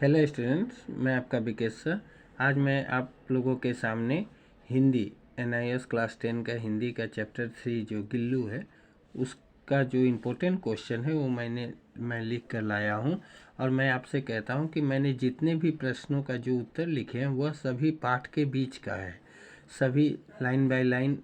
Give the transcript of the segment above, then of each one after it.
Hello students, मैं आपका Vikesh sir. आज मैं आप लोगों के सामने हिंदी NIS क्लास 10 का हिंदी का चैप्टर 3 जो गिल्लू है उसका जो इम्पोर्टेंट क्वेश्चन है वो मैं लिख कर लाया हूँ। और मैं आपसे कहता हूँ कि मैंने जितने भी प्रश्नों का जो उत्तर लिखे हैं वह सभी पाठ के बीच का है। सभी लाइन बाय लाइन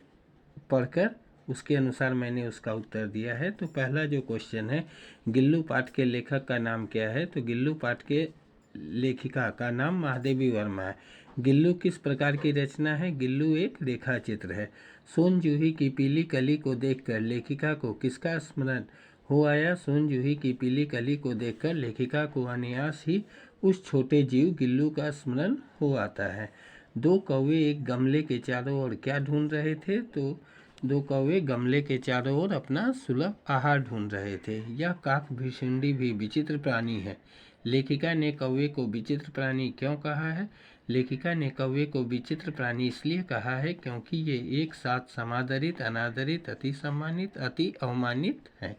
पढ़कर उसके अनुसार मैंने उसका उत्तर दिया है। तो पहला जो क्वेश्चन है, गिल्लू पाठ के लेखक का नाम क्या है? तो गिल्लू पाठ के लेखिका का नाम महादेवी वर्मा है। गिल्लू किस प्रकार की रचना है? गिल्लू एक रेखा चित्र है। सोन जूही की पीली कली को देखकर लेखिका को किसका स्मरण हो आया? सोन जूही की पीली कली को देखकर लेखिका को अनायास ही उस छोटे जीव गिल्लू का स्मरण हो आता है। दो कौवे एक गमले के चारों ओर क्या ढूंढ रहे थे? तो दो कौवे गमले के चारों ओर अपना सुलभ आहार ढूंढ रहे थे। यह काक भिशुंडी भी विचित्र प्राणी है। लेखिका ने कौवे को विचित्र प्राणी क्यों कहा है? लेखिका ने कौवे को विचित्र प्राणी इसलिए कहा है क्योंकि ये एक साथ समादरित, अनादरित, अति सम्मानित, अति अवमानित है।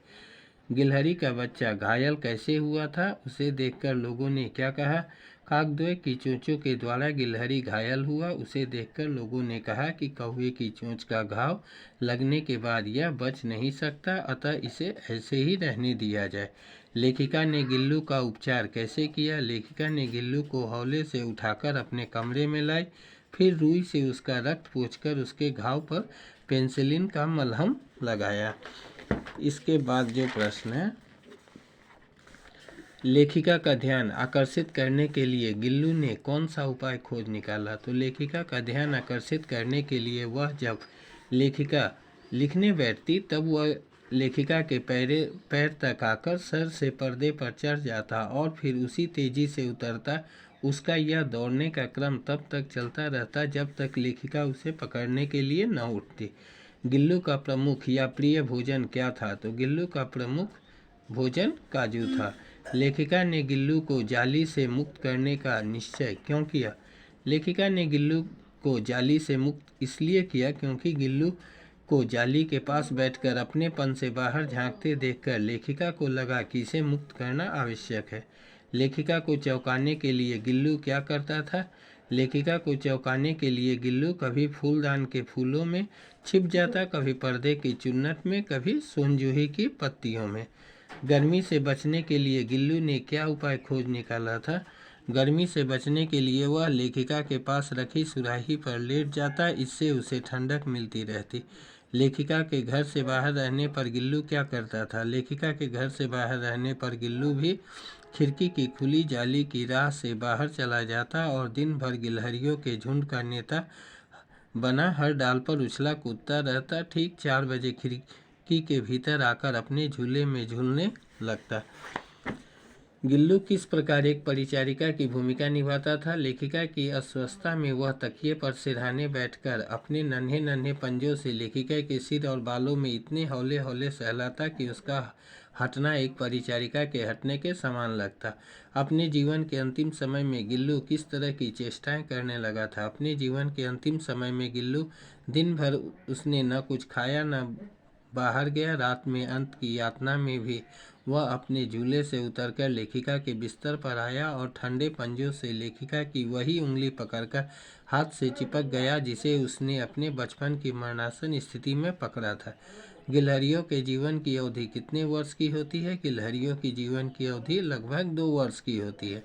गिलहरी का बच्चा घायल कैसे हुआ था? उसे देखकर लोगों ने क्या कहा? काकद्वय की चोंचों के द्वारा गिलहरी घायल हुआ। उसे देखकर लोगों ने कहा कि कौवे की चोंच का घाव लगने के बाद यह बच नहीं सकता, अतः इसे ऐसे ही रहने दिया जाए। लेखिका ने गिल्लू का उपचार कैसे किया? लेखिका ने गिल्लू को हौले से उठाकर अपने कमरे में लाई, फिर रुई से उसका रक्त पोंछकर उसके घाव पर पेनिसिलिन का मलहम लगाया। इसके बाद जो प्रश्न है, लेखिका का ध्यान आकर्षित करने के लिए गिल्लू ने कौन सा उपाय खोज निकाला? तो लेखिका का ध्यान आकर्षित करने के लिए वह जब लेखिका लिखने बैठती तब वह लेखिका के पैर तक आकर सर से पर्दे पर चढ़ जाता और फिर उसी तेजी से उतरता। उसका यह दौड़ने का क्रम तब तक चलता रहता जब तक लेखिका उसे पकड़ने के लिए न उठती। गिल्लू का प्रमुख या प्रिय भोजन क्या था? तो गिल्लू का प्रमुख भोजन काजू था। लेखिका ने गिल्लू को जाली से मुक्त करने का निश्चय क्यों किया? लेखिका ने गिल्लू को जाली से मुक्त इसलिए किया क्योंकि गिल्लू को जाली के पास बैठकर अपनेपन से बाहर झांकते देखकर लेखिका को लगा कि इसे मुक्त करना आवश्यक है। लेखिका को चौंकाने के लिए गिल्लू क्या करता था? लेखिका को चौंकाने के लिए गिल्लू कभी फूलदान के फूलों में छिप जाता, कभी पर्दे की चुन्नट में, कभी सोनजूही की पत्तियों में। गर्मी से बचने के लिए गिल्लू ने क्या उपाय खोज निकाला था? गर्मी से बचने के लिए वह लेखिका के पास रखी सुराही पर लेट जाता, इससे उसे ठंडक मिलती रहती। लेखिका के घर से बाहर रहने पर गिल्लू क्या करता था? लेखिका के घर से बाहर रहने पर गिल्लू भी खिड़की की खुली जाली की राह से बाहर चला जाता और दिन भर गिलहरियों के झुंड का नेता बना हर डाल पर उछला कूदता रहता। ठीक 4 बजे खिड़की के भीतर आकर अपने झूले में झूलने लगता। गिल्लू किस प्रकार एक परिचारिका की भूमिका निभाता था? लेखिका की अस्वस्थता में वह तकिए पर सिरहाने बैठकर अपने नन्हे नन्हे पंजों से लेखिका के सिर और बालों में इतने हौले हौले सहलाता कि उसका हटना एक परिचारिका के हटने के समान लगता। अपने जीवन के अंतिम समय में गिल्लू किस तरह की चेष्टाएं करने लगा था? अपने जीवन के अंतिम समय में गिल्लू दिन भर उसने न कुछ खाया न बाहर गया। रात में अंत की यातना में भी वह अपने झूले से उतरकर लेखिका के बिस्तर पर आया और ठंडे पंजों से लेखिका की वही उंगली पकड़कर हाथ से चिपक गया जिसे उसने अपने बचपन की मरणासन स्थिति में पकड़ा था। गिलहरियों के जीवन की अवधि कितने वर्ष की होती है? गिलहरियों की जीवन की अवधि लगभग 2 वर्ष की होती है।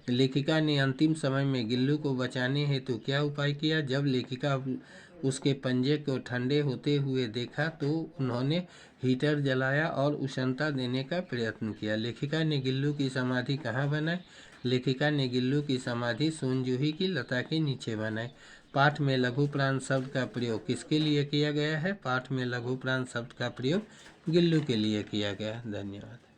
लेखिका ने अंतिम समय में गिल्लू को बचाने हेतु क्या उपाय किया? जब लेखिका उसके पंजे को ठंडे होते हुए देखा तो उन्होंने हीटर जलाया और उष्णता देने का प्रयत्न किया। लेखिका ने गिल्लू की समाधि कहाँ बनाई? लेखिका ने गिल्लू की समाधि सोनजूही की लता के नीचे बनाई। पाठ में लघु प्राण शब्द का प्रयोग किसके लिए किया गया है? पाठ में लघु प्राण शब्द का प्रयोग गिल्लू के लिए किया गया। धन्यवाद।